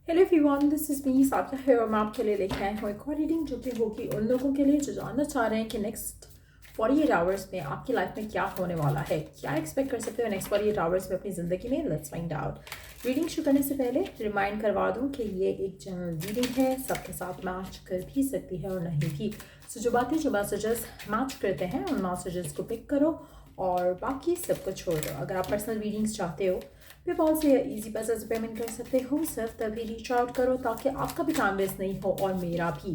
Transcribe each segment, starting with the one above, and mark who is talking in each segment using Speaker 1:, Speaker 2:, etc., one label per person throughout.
Speaker 1: Hello everyone, this is me Sakshi है और मैं आपके लिए लेके आए हूँ एक और रीडिंग जो कि होगी उन लोगों के लिए जो जानना चाह रहे हैं कि नेक्स्ट 48 आवर्स में आपकी लाइफ में क्या होने वाला है, क्या एक्सपेक्ट कर सकते हो नेक्स्ट 48 आवर्स में अपनी ज़िंदगी में। Let's find out. रीडिंग शुरू करने से पहले रिमाइंड करवा दूँ कि ये एक जनरल रीडिंग है, सबके साथ मैच कर भी सकती है और नहीं भी। सो जो मैसेजेस मैच करते हैं उन मैसेजेस को पिक करो और बाकी सबको छोड़ दो। अगर आप पर्सनल रीडिंग्स चाहते हो पेपॉल से इजी पैसा से पेमेंट कर सकते हो, सिर्फ तभी रीच आउट करो ताकि आपका भी टाइम वेस्ट नहीं हो और मेरा भी।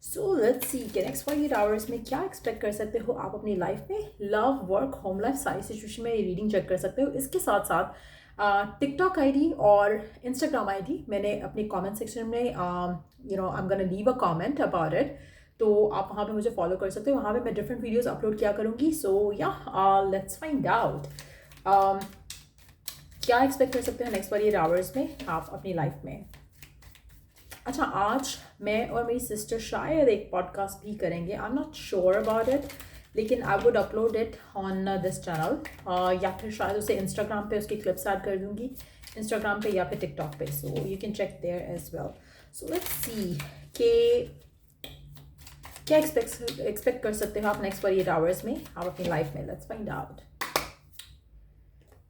Speaker 1: सो लेट्स सी कि नेक्स्ट 48 आवर्स में क्या एक्सपेक्ट कर सकते हो आप अपनी लाइफ में। लव, वर्क, होम लाइफ, सारी सिचुएशन में रीडिंग चेक कर सकते हो। इसके साथ साथ टिकटॉक आईडी और इंस्टाग्राम आईडी मैंने अपने कमेंट सेक्शन में I am gonna leave a comment about it, तो आप वहाँ पे मुझे फॉलो कर सकते हो। वहाँ पे मैं डिफरेंट वीडियोस अपलोड किया करूँगी। सो या लेट्स फाइंड आउट क्या एक्सपेक्ट कर सकते हैं नेक्स्ट 48 आवर्स में आप अपनी लाइफ में। अच्छा, आज मैं और मेरी सिस्टर शायद एक पॉडकास्ट भी करेंगे, I am not sure about it, लेकिन I would upload it on this channel, या फिर शायद उसे इंस्टाग्राम पे उसकी क्लिप्स ऐड कर दूंगी, इंस्टाग्राम पे या फिर टिकटॉक पे। So you can check there as well. So let's see कि क्या एक्सपेक्ट कर सकते हो आप नेक्स्ट 48 आवर्स में आप अपनी लाइफ में। Let's find out.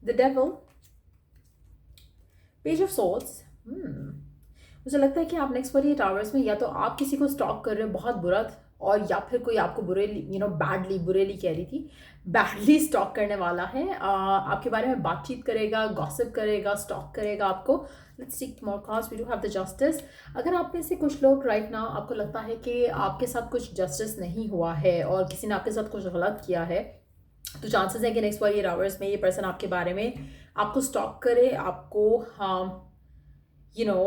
Speaker 1: The devil, page of swords. मुझे लगता है कि आप नेक्स्ट 48 आवर्स में या तो आप किसी को स्टॉक कर रहे हो बहुत बुरा, और या फिर कोई आपको बुरेली कह रही थी, बैडली स्टॉक करने वाला है, आपके बारे में बातचीत करेगा, गॉसिप करेगा, स्टॉक करेगा आपको। Let's see more cards. We do have the justice. अगर आप में से कुछ लोग राइट नाउ आपको लगता है कि आपके साथ कुछ जस्टिस नहीं हुआ है और किसी ने आपके साथ कुछ गलत किया है, तो चांसेस है कि नेक्स्ट 48 आवर्स में ये पर्सन आपके बारे में आपको स्टॉक करे, आपको यू नो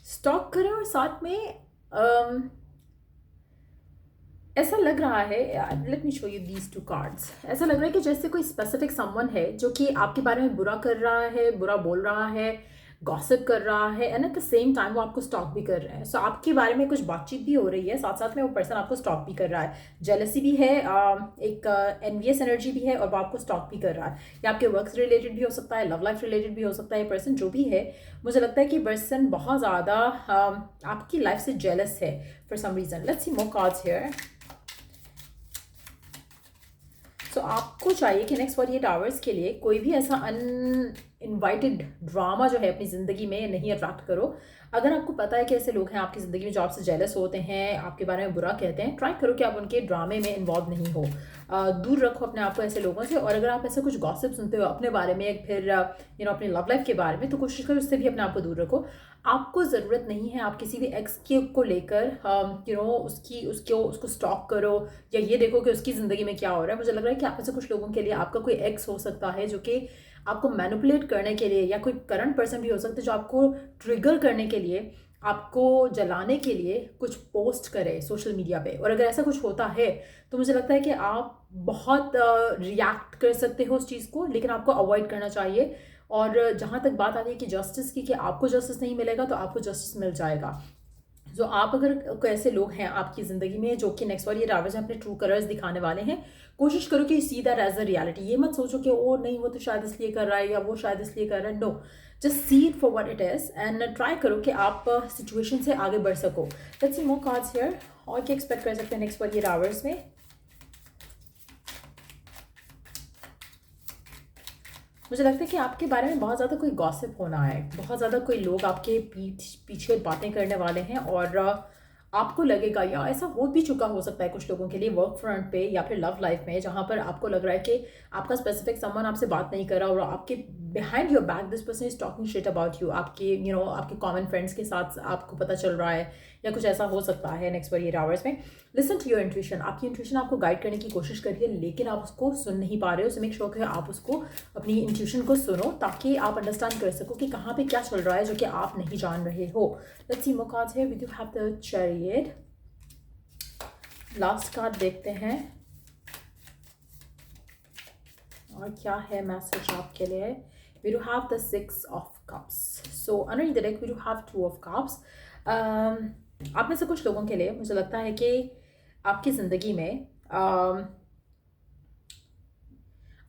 Speaker 1: स्टॉक करे, और साथ में ऐसा लग रहा है, let me show you these two cards. ऐसा लग रहा है कि जैसे कोई स्पेसिफिक समवन है जो कि आपके बारे में बुरा कर रहा है, बुरा बोल रहा है, गॉसिप कर रहा है, and at the same time वो आपको स्टॉक भी कर रहे हैं। सो आपके बारे में कुछ बातचीत भी हो रही है, साथ साथ में वो पर्सन आपको स्टॉक भी कर रहा है। जेलसी भी है, एक एनवियस एनर्जी भी है, और वो आपको स्टॉक भी कर रहा है। या आपके वर्क से रिलेटेड भी हो सकता है, लव लाइफ रिलेटेड भी हो सकता है। पर्सन जो भी है, मुझे लगता है कि पर्सन बहुत ज़्यादा आपकी लाइफ से जेलस है for some reason. Let's see more cards here. So आपको चाहिए कि नेक्स्ट 48 आवर्स के लिए कोई भी ऐसा अनइनवाइटेड ड्रामा जो है अपनी ज़िंदगी में नहीं अट्रैक्ट करो। अगर आपको पता है कि ऐसे लोग हैं आपकी ज़िंदगी में जो आपसे जेलस होते हैं, आपके बारे में बुरा कहते हैं, ट्राई करो कि आप उनके ड्रामे में इन्वॉल्व नहीं हो। दूर रखो अपने आप को ऐसे लोगों से। और अगर आप ऐसे कुछ गॉसिप सुनते हो अपने बारे में, फिर अपनी लव लाइफ के बारे में, तो कोशिश करो उससे भी अपने आप को दूर रखो। आपको ज़रूरत नहीं है आप किसी भी एक्स के को लेकर उसको स्टॉक करो या ये देखो कि उसकी ज़िंदगी में क्या हो रहा है। मुझे लग रहा है कि आप में से कुछ लोगों के लिए आपका कोई एक्स हो सकता है जो कि आपको मैनिपुलेट करने के लिए, या कोई करंट पर्सन भी हो सकता है जो आपको ट्रिगर करने के लिए, आपको जलाने के लिए कुछ पोस्ट करे सोशल मीडिया पे। और अगर ऐसा कुछ होता है तो मुझे लगता है कि आप बहुत रिएक्ट कर सकते हो उस चीज़ को, लेकिन आपको अवॉइड करना चाहिए। और जहाँ तक बात आती है कि जस्टिस की, कि आपको जस्टिस नहीं मिलेगा तो आपको जस्टिस मिल जाएगा। जो आप अगर कोई ऐसे लोग हैं आपकी ज़िंदगी में जो कि नेक्स्ट 48 आवर्स में अपने ट्रू कलर्स दिखाने वाले हैं, कोशिश करो कि see that as a reality. ये मत सोचो कि ओ नहीं वो तो शायद इसलिए कर रहा है या वो शायद इसलिए कर रहा है। No, just see it for what it is and try करो कि आप सिचुएशन से आगे बढ़ सको। Let's see more cards here. और क्या एक्सपेक्ट कर सकते हैं नेक्स्ट 48 आवर्स में। मुझे लगता है कि आपके बारे में बहुत ज़्यादा कोई गॉसिप होना है, बहुत ज़्यादा कोई लोग आपके पीछे बातें करने वाले हैं, और आपको लगेगा, या ऐसा हो भी चुका हो सकता है कुछ लोगों के लिए वर्क फ्रंट पे या फिर लव लाइफ में, जहाँ पर आपको लग रहा है कि आपका स्पेसिफिक समवन आपसे बात नहीं कर रहा और आपके behind your back this person is talking shit about you. आपके आपके कॉमन फ्रेंड्स के साथ आपको पता चल रहा है, या कुछ ऐसा हो सकता है नेक्स्ट 48 आवर्स में। Listen to your intuition. आपकी इंट्यूशन आपको गाइड करने की कोशिश करिए, लेकिन आप उसको सुन नहीं पा रहे हो। सो मेक श्योर कि आप उसको, अपनी इंट्यूशन को सुनो, ताकि आप अंडरस्टैंड कर सको कि कहाँ पे क्या चल रहा है जो कि आप नहीं जान रहे हो। Let's see more cards here. We do have the chariot. Last card देखते हैं और क्या है मैसेज आपके लिए। We do have the 6 of cups. So under the deck we do have 2 of cups. आप में से कुछ लोगों के लिए मुझे लगता है कि आपकी ज़िंदगी में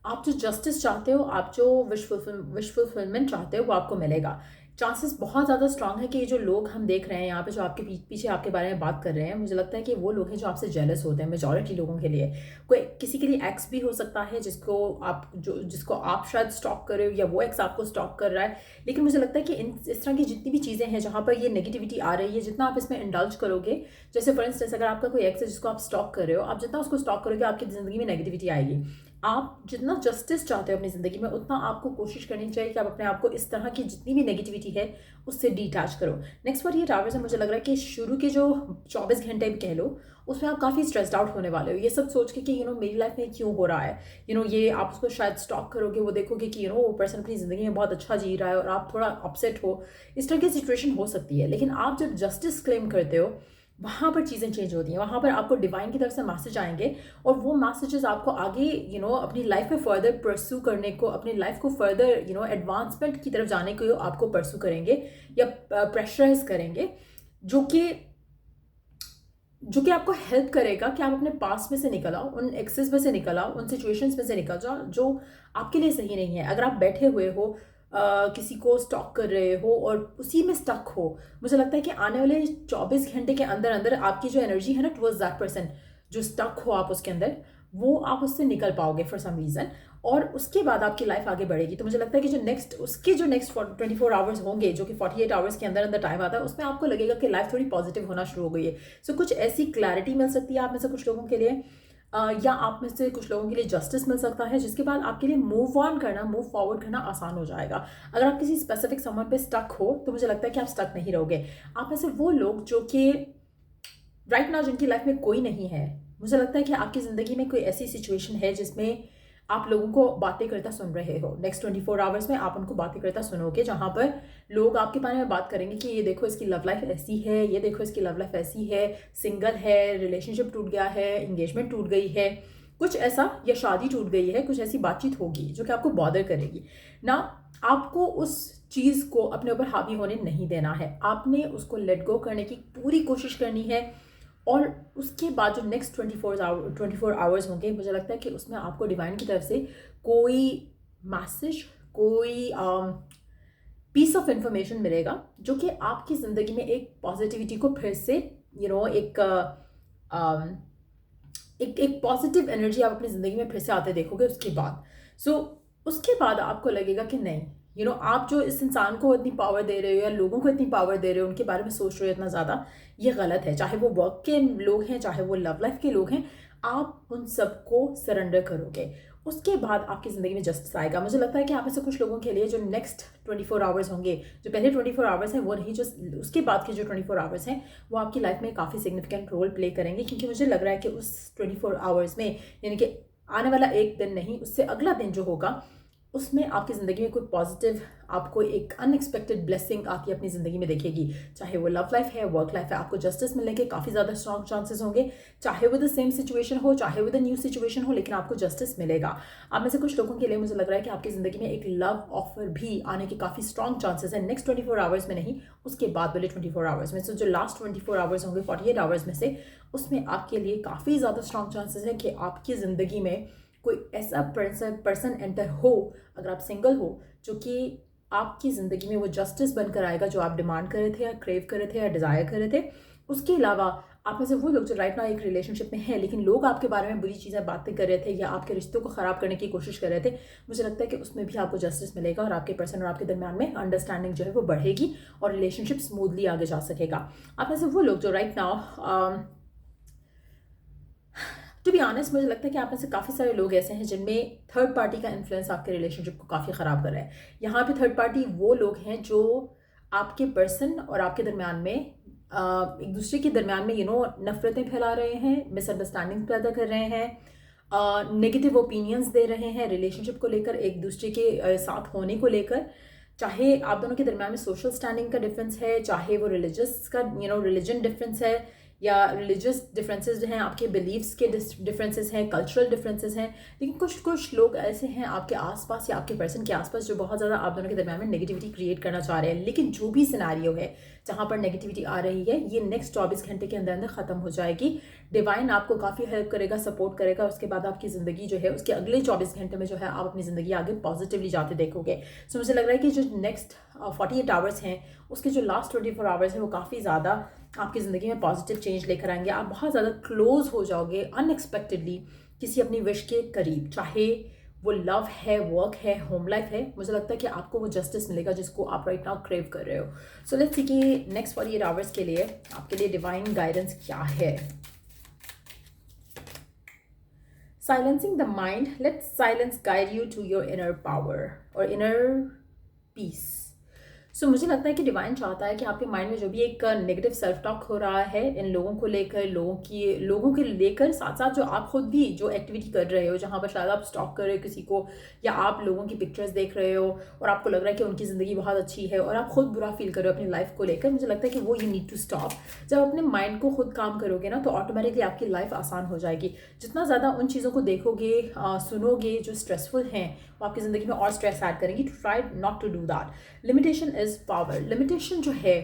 Speaker 1: आप जो जस्टिस चाहते हो, आप जो विश फुलफिलमेंट चाहते हो, वो आपको मिलेगा। चांसेस बहुत ज़्यादा स्ट्रांग है कि ये जो लोग हम देख रहे हैं यहाँ पे, जो आपके पीछे आपके बारे में बात कर रहे हैं, मुझे लगता है कि वो लोग हैं जो आपसे जेलस होते हैं मेजॉरिटी लोगों के लिए। कोई किसी के लिए एक्स भी हो सकता है जिसको आप शायद स्टॉक कर रहे हो, या वो एक्स आपको स्टॉक कर रहा है। लेकिन मुझे लगता है कि इस तरह की जितनी भी चीज़ें हैं जहाँ पर ये नेगेटिविटी आ रही है, जितना आप इसमें इंडल्ज करोगे, जैसे फॉर इंस्टेंस अगर आपका कोई एक्स है जिसको आप स्टॉक कर रहे हो, आप जितना उसको स्टॉक करोगे आपकी ज़िंदगी में नेगेटिविटी आएगी। आप जितना जस्टिस चाहते हो अपनी ज़िंदगी में, उतना आपको कोशिश करनी चाहिए कि आप अपने आप को इस तरह की जितनी भी नेगेटिविटी है उससे डिटैच करो। नेक्स्ट 48 आवर्स में मुझे लग रहा है कि शुरू के जो 24 घंटे भी कह लो, उसमें आप काफ़ी स्ट्रेस्ड आउट होने वाले हो, ये सब सोच के कि मेरी लाइफ में क्यों हो रहा है। ये आप उसको शायद स्टॉक करोगे, वो देखोगे कि वो पर्सन अपनी ज़िंदगी में बहुत अच्छा जी रहा है और आप थोड़ा अपसेट हो। इस तरह की सिचुएशन हो सकती है। लेकिन आप जब जस्टिस क्लेम करते हो, वहाँ पर चीज़ें चेंज होती हैं। वहाँ पर आपको डिवाइन की तरफ से मैसेज आएंगे, और वो मैसेजेस आपको आगे अपनी लाइफ में फर्दर परस्यू करने को, अपनी लाइफ को फर्दर एडवांसमेंट की तरफ जाने को आपको परस्यू करेंगे या प्रेशराइज करेंगे, जो कि आपको हेल्प करेगा कि आप अपने पास्ट में से निकल आओ, उन एक्सेस में से निकल आओ, उन सिचुएशंस में से निकल जाओ जो आपके लिए सही नहीं है। अगर आप बैठे हुए हो, किसी को स्टॉक कर रहे हो और उसी में स्टक हो, मुझे लगता है कि आने वाले 24 घंटे के अंदर अंदर आपकी जो एनर्जी है ना टुवर्ड्स दैट पर्सन, जो स्टक हो आप उसके अंदर, वो आप उससे निकल पाओगे फॉर सम रीज़न, और उसके बाद आपकी लाइफ आगे बढ़ेगी। तो मुझे लगता है कि जो नेक्स्ट 24 आवर्स होंगे, जो कि 48 आवर्स के अंदर अंदर टाइम आता है, उसमें आपको लगेगा कि लाइफ थोड़ी पॉजिटिव होना शुरू हो गई है। सो कुछ ऐसी क्लैरिटी मिल सकती है आप में से कुछ लोगों के लिए, या आप में से कुछ लोगों के लिए जस्टिस मिल सकता है, जिसके बाद आपके लिए मूव फॉरवर्ड करना आसान हो जाएगा। अगर आप किसी स्पेसिफिक समय पे स्टक हो, तो मुझे लगता है कि आप स्टक नहीं रहोगे। आप में से वो लोग जो कि राइट नाउ जिनकी लाइफ में कोई नहीं है, मुझे लगता है कि आपकी ज़िंदगी में कोई ऐसी सिचुएशन है जिसमें आप लोगों को बातें करता सुन रहे हो। नेक्स्ट 24 आवर्स में आप उनको बातें करता सुनोगे, जहाँ पर लोग आपके बारे में बात करेंगे कि ये देखो इसकी लव लाइफ ऐसी है, ये देखो इसकी लव लाइफ ऐसी है, सिंगल है, रिलेशनशिप टूट गया है, एंगेजमेंट टूट गई है, कुछ ऐसा, या शादी टूट गई है, कुछ ऐसी बातचीत होगी जो कि आपको बॉदर करेगी ना। आपको उस चीज़ को अपने ऊपर हावी होने नहीं देना है, आपने उसको लेट गो करने की पूरी कोशिश करनी है। और उसके बाद जो नेक्स्ट 24 आवर्स होंगे, मुझे लगता है कि उसमें आपको डिवाइन की तरफ से कोई मैसेज, कोई पीस ऑफ इंफॉर्मेशन मिलेगा, जो कि आपकी ज़िंदगी में एक पॉजिटिविटी को फिर से एक पॉजिटिव एनर्जी आप अपनी ज़िंदगी में फिर से आते देखोगे उसके बाद। उसके बाद आपको लगेगा कि नहीं, आप जो इस इंसान को इतनी पावर दे रहे हो या लोगों को इतनी पावर दे रहे हो, उनके बारे में सोच रहे हो इतना ज़्यादा, ये गलत है। चाहे वो वर्क के लोग हैं, चाहे वो लव लाइफ के लोग हैं, आप उन सबको सरेंडर करोगे, उसके बाद आपकी ज़िंदगी में जस्टिस आएगा। मुझे लगता है कि आप में से कुछ लोगों के लिए जो नेक्स्ट 24 आवर्स होंगे, जो पहले 24 आवर्स हैं वो नहीं, जो उसके बाद के जो 24 आवर्स हैं, वो आपकी लाइफ में काफ़ी सिग्निफिकेंट रोल प्ले करेंगे। क्योंकि मुझे लग रहा है कि उस 24 आवर्स में, यानी कि आने वाला एक दिन नहीं, उससे अगला दिन जो होगा, उसमें आपकी ज़िंदगी में कोई पॉजिटिव, आपको एक अनएक्सपेक्टेड ब्लेसिंग आती अपनी ज़िंदगी में देखेगी। चाहे वो लव लाइफ है, वर्क लाइफ है, आपको जस्टिस मिलने के काफ़ी ज़्यादा स्ट्रॉन्ग चांसेस होंगे। चाहे वो द सेम सिचुएशन हो, चाहे वो द न्यू सिचुएशन हो, लेकिन आपको जस्टिस मिलेगा। आप में से कुछ लोगों के लिए मुझे लग रहा है कि आपकी ज़िंदगी में एक लव ऑफर भी आने के काफ़ी स्ट्रॉन्ग चांसेस हैं। नेक्स्ट 24 आवर्स में नहीं, उसके बाद वाले 24 आवर्स में। सो जो लास्ट 24 आवर्स होंगे 48 आवर्स में से, उसमें आपके लिए काफ़ी ज़्यादा स्ट्रॉन्ग चांसेस हैं कि आपकी ज़िंदगी में कोई ऐसा पर्सन एंटर हो, अगर आप सिंगल हो, जो कि आपकी ज़िंदगी में वो जस्टिस बनकर आएगा जो आप डिमांड कर रहे थे, या क्रेव कर रहे थे, या डिज़ायर कर रहे थे। उसके अलावा आप में से वो लोग जो राइट नाउ एक रिलेशनशिप में हैं, लेकिन लोग आपके बारे में बुरी चीज़ें बातें कर रहे थे या आपके रिश्तों को ख़राब करने की कोशिश कर रहे थे, मुझे लगता है कि उसमें भी आपको जस्टिस मिलेगा, और आपके पर्सन और आपके दरमियान में अंडरस्टैंडिंग जो है वो बढ़ेगी और रिलेशनशिप स्मूथली आगे जा सकेगा। आप में से वो लोग जो right now, to be honest, मुझे लगता है कि आप में से काफ़ी सारे लोग ऐसे हैं जिनमें थर्ड पार्टी का इन्फ्लुएंस आपके रिलेशनशिप को काफ़ी ख़राब कर रहा है। यहाँ पे थर्ड पार्टी वो लोग हैं जो आपके पर्सन और आपके दरमियान में एक दूसरे के दरमियान में नफ़रतें फैला रहे हैं, मिसअंडरस्टैंडिंग पैदा कर रहे हैं, नेगेटिव ओपिनियंस दे रहे हैं रिलेशनशिप को लेकर, एक दूसरे के साथ होने को लेकर। चाहे आप दोनों के दरमियान में सोशल स्टैंडिंग का डिफरेंस है, चाहे वो रिलीजन डिफरेंस है, या रिलीजियस डिफरेंसेस जो हैं, आपके बिलीव्स के डिफरेंसेस हैं, कल्चरल डिफरेंसेस हैं, लेकिन कुछ कुछ लोग ऐसे हैं आपके आसपास या आपके पर्सन के आसपास जो बहुत ज़्यादा आप दोनों के दरमियान में नेगेटिविटी क्रिएट करना चाह रहे हैं। लेकिन जो भी सिनेरियो है जहाँ पर नेगेटिविटी आ रही है, ये नेक्स्ट 24 घंटे के अंदर अंदर ख़त्म हो जाएगी। डिवाइन आपको काफ़ी हेल्प करेगा, सपोर्ट करेगा। उसके बाद आपकी ज़िंदगी जो है उसके अगले 24 घंटे में जो है आप अपनी ज़िंदगी आगे पॉजिटिवली जाते देखोगे। सो मुझे लग रहा है कि जो नेक्स्ट 48 आवर्स हैं, उसके जो लास्ट 24 आवर्स हैं, वो काफ़ी ज़्यादा आपकी ज़िंदगी में पॉजिटिव चेंज लेकर आएंगे। आप बहुत ज़्यादा क्लोज हो जाओगे अनएक्सपेक्टेडली किसी अपनी विश के करीब, चाहे वो लव है, वर्क है, होम लाइफ है। मुझे लगता है कि आपको वो जस्टिस मिलेगा जिसको आप राइट नाउ क्रेव कर रहे हो। सो लेट्स सी कि नेक्स्ट 48 आवर्स के लिए आपके लिए डिवाइन गाइडेंस क्या है। Silencing the mind, let's silence guide you to your inner power और इनर पीस। सो मुझे लगता है कि डिवाइन चाहता है कि आपके माइंड में जो भी एक नेगेटिव सेल्फ टॉक हो रहा है इन लोगों को लेकर, लोगों के लेकर, साथ साथ जो आप खुद भी जो एक्टिविटी कर रहे हो, जहाँ पर शायद आप स्टॉक कर रहे हो किसी को, या आप लोगों की पिक्चर्स देख रहे हो और आपको लग रहा है कि उनकी ज़िंदगी बहुत अच्छी है और आप खुद बुरा फील कर रहे हो अपनी लाइफ को लेकर, मुझे लगता है कि वो यू नीड टू स्टॉप। जब अपने माइंड को खुद काम करोगे ना, तो ऑटोमेटिकली आपकी लाइफ आसान हो जाएगी। जितना ज़्यादा उन चीज़ों को देखोगे, सुनोगे जो स्ट्रेसफुल हैं, वो आपकी ज़िंदगी में और स्ट्रेस ऐड करेंगी। To try not to do that. Limitation is power. Limitation जो है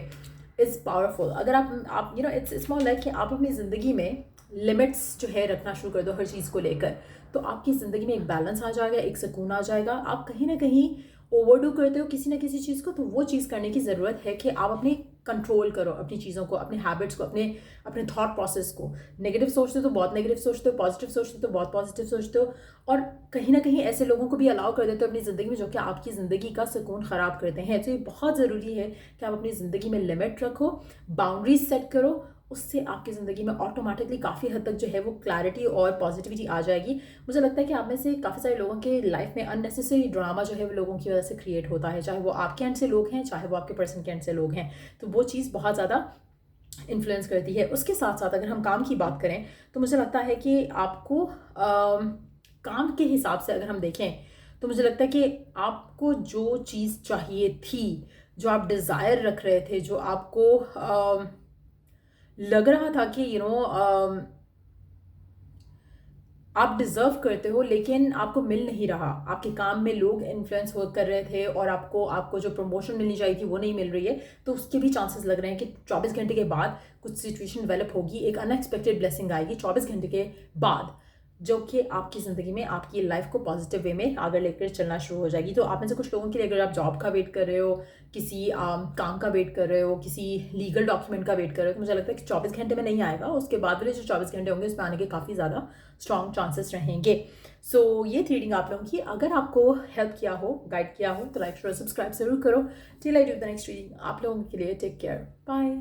Speaker 1: इज़ पावरफुल। अगर आप इट्स मोर लाइक कि आप अपनी ज़िंदगी में लिमिट्स जो है रखना शुरू कर दो हर चीज़ को लेकर, तो आपकी ज़िंदगी में एक बैलेंस आ जाएगा, एक सुकून आ जाएगा। आप कहीं ना कहीं ओवरडू करते हो किसी ना किसी चीज़ को, तो वो चीज़ करने की ज़रूरत है कि आप अपने कंट्रोल करो अपनी चीज़ों को, अपने हैबिट्स को, अपने थॉट प्रोसेस को। नेगेटिव सोचते हो तो बहुत नेगेटिव सोचते हो, पॉजिटिव सोचते हो तो बहुत पॉजिटिव सोचते हो, और कहीं ना कहीं ऐसे लोगों को भी अलाउ कर देते हो अपनी ज़िंदगी में जो कि आपकी ज़िंदगी का सुकून ख़राब करते हैं। तो ये बहुत ज़रूरी है कि आप अपनी ज़िंदगी में लिमिट रखो, बाउंड्रीज सेट करो। उससे आपकी ज़िंदगी में ऑटोमेटिकली काफ़ी हद तक जो है वो क्लैरिटी और पॉजिटिविटी आ जाएगी। मुझे लगता है कि आप में से काफ़ी सारे लोगों के लाइफ में अननेसेसरी ड्रामा जो है वो लोगों की वजह से क्रिएट होता है, चाहे वो आपके एंड से लोग हैं, चाहे वो आपके पर्सन के एंड से लोग हैं। तो वो चीज़ बहुत ज़्यादा इन्फ्लुएंस करती है। उसके साथ साथ अगर हम काम की बात करें, तो मुझे लगता है कि आपको काम के हिसाब से अगर हम देखें, तो मुझे लगता है कि आपको जो चीज़ चाहिए थी, जो आप डिज़ायर रख रहे थे, जो आपको लग रहा था कि आप डिज़र्व करते हो, लेकिन आपको मिल नहीं रहा। आपके काम में लोग इन्फ्लुएंस हो कर रहे थे और आपको जो प्रमोशन मिलनी चाहिए थी वो नहीं मिल रही है। तो उसके भी चांसेस लग रहे हैं कि 24 घंटे के बाद कुछ सिचुएशन डेवलप होगी, एक अनएक्सपेक्टेड ब्लेसिंग आएगी 24 घंटे के बाद, जो कि आपकी ज़िंदगी में आपकी लाइफ को पॉजिटिव वे में आगे लेकर चलना शुरू हो जाएगी। तो आप में से कुछ लोगों के लिए, अगर आप जॉब का वेट कर रहे हो, किसी काम का वेट कर रहे हो, किसी लीगल डॉक्यूमेंट का वेट कर रहे हो, तो मुझे लगता है कि 24 घंटे में नहीं आएगा। उसके बाद वाले जो 24 घंटे होंगे उसमें आने के काफ़ी ज़्यादा स्ट्रॉन्ग चांसेस रहेंगे। सो ये थी रीडिंग आप लोगों की। अगर आपको हेल्प किया हो, गाइड किया हो, तो लाइक शेयर सब्सक्राइब जरूर करो। Till I do the next reading, आप लोगों के लिए टेक केयर, बाय।